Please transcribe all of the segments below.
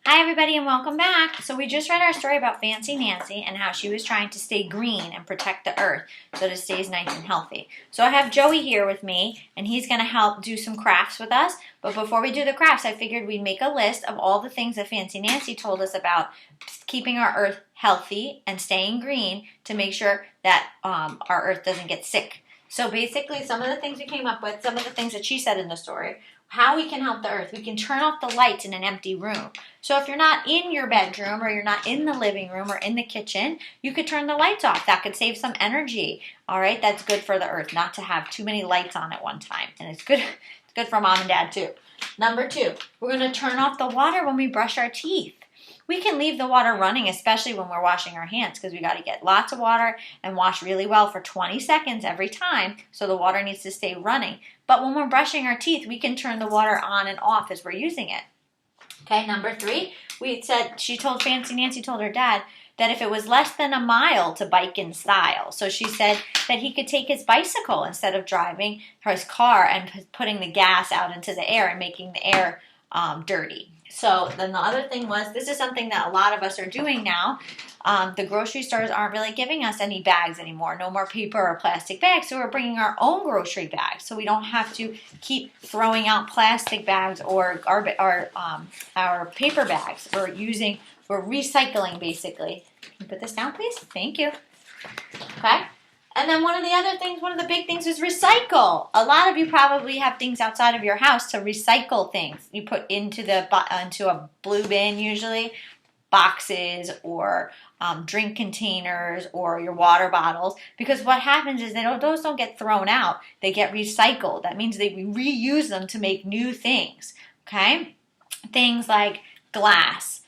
Hi everybody and welcome back. So we just read our story about Fancy Nancy and how she was trying to stay green and protect the earth so that it stays nice and healthy. So I have Joey here with me and he's going to help do some crafts with us. But before we do the crafts, I figured we'd make a list of all the things that Fancy Nancy told us about keeping our earth healthy and staying green to make sure that our earth doesn't get sick. So basically some of the things we came up with, some of the things that she said in the story, how we can help the earth. We can turn off the lights in an empty room. So if you're not in your bedroom or you're not in the living room or in the kitchen, you could turn the lights off. That could save some energy. All right, that's good for the earth, not to have too many lights on at one time. And it's good for mom and dad too. Number 2, we're going to turn off the water when we brush our teeth. We can leave the water running, especially when we're washing our hands, because we got to get lots of water and wash really well for 20 seconds every time, so the water needs to stay running. But when we're brushing our teeth, we can turn the water on and off as we're using it. Okay, number 3, Fancy Nancy told her dad that if it was less than a mile to bike in style. So she said that he could take his bicycle instead of driving his car and putting the gas out into the air and making the air dirty. So then the other thing was, this is something that a lot of us are doing now. The grocery stores aren't really giving us any bags anymore. No more paper or plastic bags. So we're bringing our own grocery bags. So we don't have to keep throwing out plastic bags or our paper bags. We're recycling basically. Can you put this down, please? Thank you. Okay. And then one of the big things is recycle. A lot of you probably have things outside of your house to recycle things. You put into a blue bin usually, boxes or drink containers or your water bottles. Because what happens is those don't get thrown out. They get recycled. That means we reuse them to make new things. Okay? Things like glass,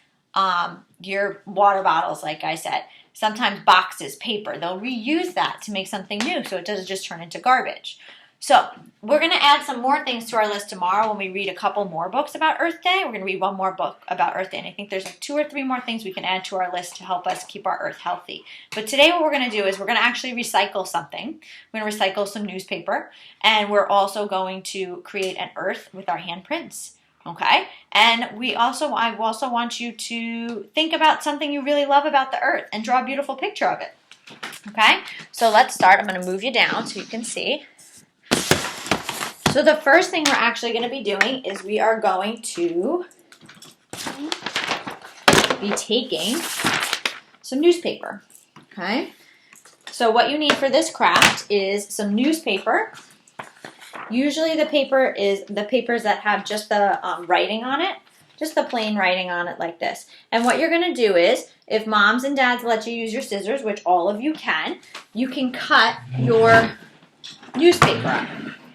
your water bottles, like I said. Sometimes boxes, paper, they'll reuse that to make something new so it doesn't just turn into garbage. So we're going to add some more things to our list tomorrow when we read a couple more books about Earth Day. We're going to read one more book about Earth Day, and I think there's like 2 or 3 more things we can add to our list to help us keep our Earth healthy. But today what we're going to do is we're going to actually recycle something. We're going to recycle some newspaper, and we're also going to create an Earth with our handprints. Okay, and I also want you to think about something you really love about the earth and draw a beautiful picture of it. Okay, so let's start. I'm going to move you down so you can see. So the first thing we're actually going to be doing is we are going to be taking some newspaper. Okay, so what you need for this craft is some newspaper. Usually the papers that have just the writing on it, just the plain writing on it like this. And what you're going to do is, if moms and dads let you use your scissors, which all of you can cut your newspaper up.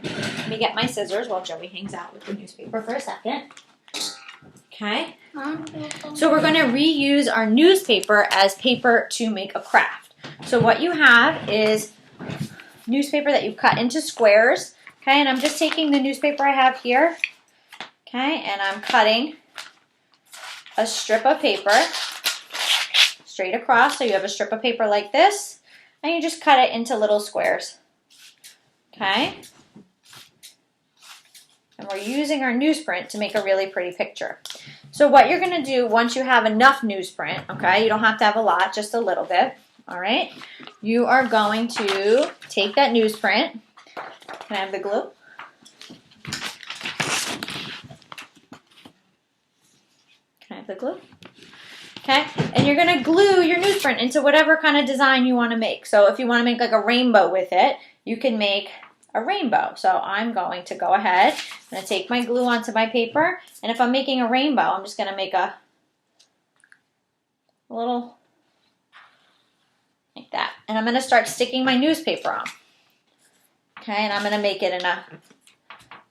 Let me get my scissors while Joey hangs out with the newspaper for a second. Okay. So we're going to reuse our newspaper as paper to make a craft. So what you have is newspaper that you've cut into squares. Okay, and I'm just taking the newspaper I have here, okay, and I'm cutting a strip of paper straight across. So you have a strip of paper like this, and you just cut it into little squares, okay? And we're using our newsprint to make a really pretty picture. So what you're going to do once you have enough newsprint, okay, you don't have to have a lot, just a little bit, all right? You are going to take that newsprint. Can I have the glue? Can I have the glue? Okay, and you're going to glue your newsprint into whatever kind of design you want to make. So if you want to make like a rainbow with it, you can make a rainbow. So I'm going to go ahead. I'm going to take my glue onto my paper, and if I'm making a rainbow, I'm just going to make a little like that. And I'm going to start sticking my newspaper on. Okay, and I'm going to make it in a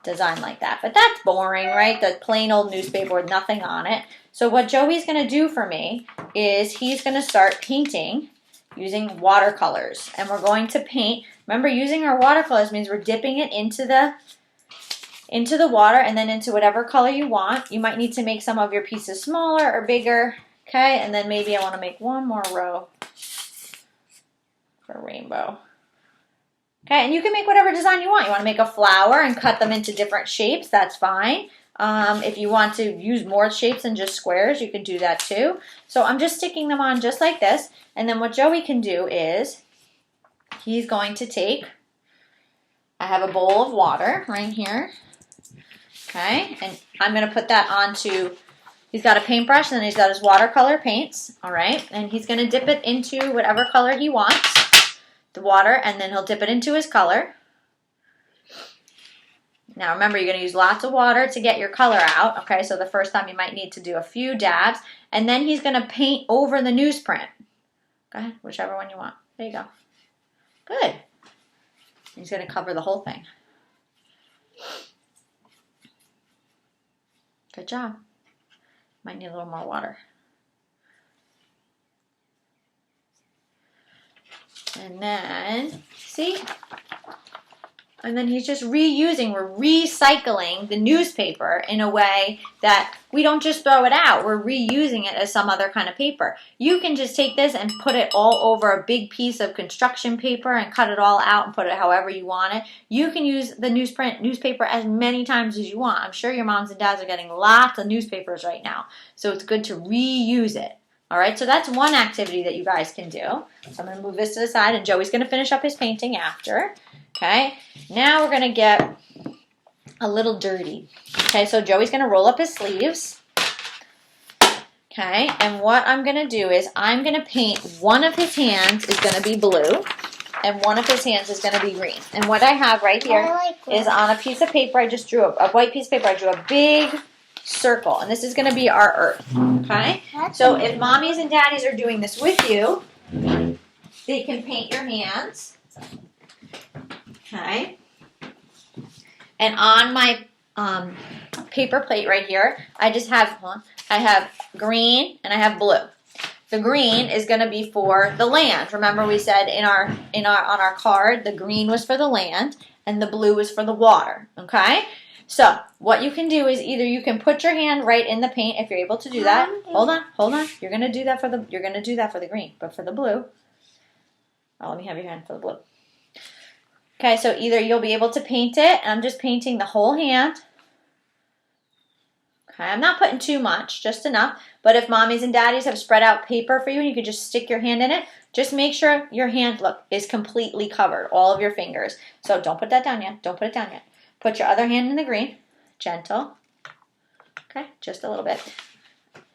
design like that. But that's boring, right? The plain old newspaper with nothing on it. So what Joey's going to do for me is he's going to start painting using watercolors. And we're going to paint. Remember, using our watercolors means we're dipping it into the water and then into whatever color you want. You might need to make some of your pieces smaller or bigger. Okay, and then maybe I want to make one more row for a rainbow. Okay, and you can make whatever design you want. You want to make a flower and cut them into different shapes, that's fine. If you want to use more shapes than just squares, you can do that too. So I'm just sticking them on just like this. And then what Joey can do is he's going to take, I have a bowl of water right here. Okay, and I'm going to put that onto, he's got a paintbrush and then he's got his watercolor paints. All right, and he's going to dip it into whatever color he wants, the water, and then he'll dip it into his color. Now remember, you're going to use lots of water to get your color out. Okay, so the first time you might need to do a few dabs. And then he's going to paint over the newsprint. Go ahead, whichever one you want. There you go. Good. He's going to cover the whole thing. Good job. Might need a little more water. And then, see? And then he's just reusing, we're recycling the newspaper in a way that we don't just throw it out. We're reusing it as some other kind of paper. You can just take this and put it all over a big piece of construction paper and cut it all out and put it however you want it. You can use the newspaper as many times as you want. I'm sure your moms and dads are getting lots of newspapers right now. So it's good to reuse it. All right, so that's one activity that you guys can do. So I'm going to move this to the side, and Joey's going to finish up his painting after. Okay, now we're going to get a little dirty. Okay, so Joey's going to roll up his sleeves. Okay, and what I'm going to do is I'm going to paint, one of his hands is going to be blue, and one of his hands is going to be green. And what I have right here is on a piece of paper, I just drew a white piece of paper, I drew a big circle, and this is going to be our earth. Okay, so if mommies and daddies are doing this with you, they can paint your hands. Okay, and on my paper plate right here, I have green and I have blue. The green is going to be for the land. Remember, we said on our card, the green was for the land and the blue was for the water. Okay, so what you can do is either you can put your hand right in the paint if you're able to do that. Hold on. You're going to do that for the green, but for the blue, let me have your hand for the blue. Okay, so either you'll be able to paint it, and I'm just painting the whole hand. Okay, I'm not putting too much, just enough. But if mommies and daddies have spread out paper for you and you could just stick your hand in it, just make sure your hand, look, is completely covered, all of your fingers. So don't put that down yet. Don't put it down yet. Put your other hand in the green. Gentle. Okay, just a little bit.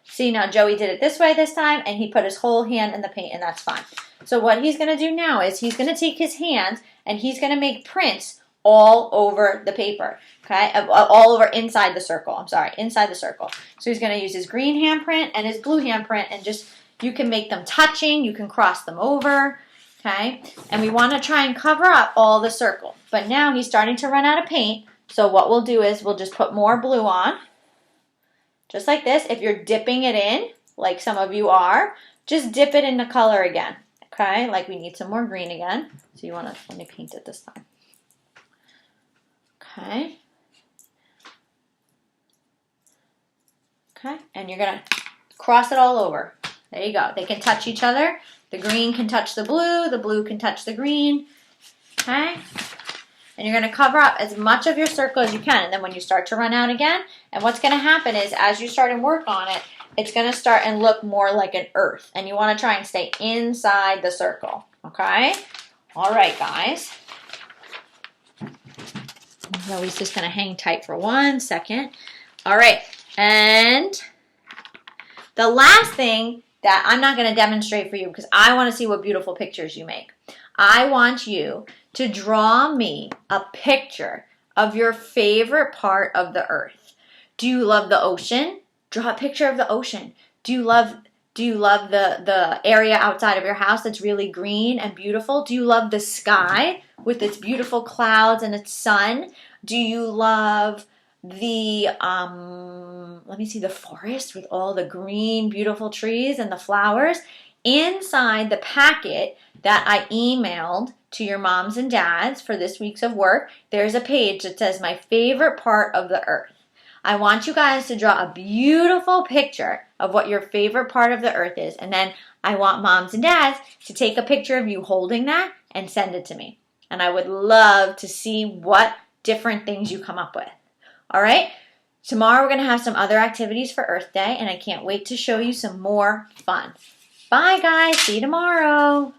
See, now Joey did it this way this time, and he put his whole hand in the paint, and that's fine. So what he's going to do now is he's going to take his hand, and he's going to make prints all over the paper, okay? All over inside the circle, inside the circle. So he's going to use his green handprint and his blue handprint, and just, you can make them touching, you can cross them over, okay? And we want to try and cover up all the circle. But now he's starting to run out of paint, so what we'll do is we'll just put more blue on, just like this. If you're dipping it in, like some of you are, just dip it in the color again. Okay, like we need some more green again. So you want to, let me paint it this time. Okay. Okay, and you're going to cross it all over. There you go. They can touch each other. The green can touch the blue can touch the green. Okay. And you're going to cover up as much of your circle as you can. And then when you start to run out again, and what's going to happen is as you start and work on it, it's going to start and look more like an earth. And you want to try and stay inside the circle. Okay? All right, guys. Zoe's just going to hang tight for 1 second. All right. And the last thing that I'm not going to demonstrate for you because I want to see what beautiful pictures you make. I want you to draw me a picture of your favorite part of the earth. Do you love the ocean? Draw a picture of the ocean. Do you love the area outside of your house that's really green and beautiful? Do you love the sky with its beautiful clouds and its sun? Do you love the the forest with all the green, beautiful trees and the flowers? Inside the packet that I emailed to your moms and dads for this week's of work, there's a page that says my favorite part of the earth. I want you guys to draw a beautiful picture of what your favorite part of the earth is. And then I want moms and dads to take a picture of you holding that and send it to me. And I would love to see what different things you come up with. All right? Tomorrow we're going to have some other activities for Earth Day, and I can't wait to show you some more fun. Bye, guys. See you tomorrow.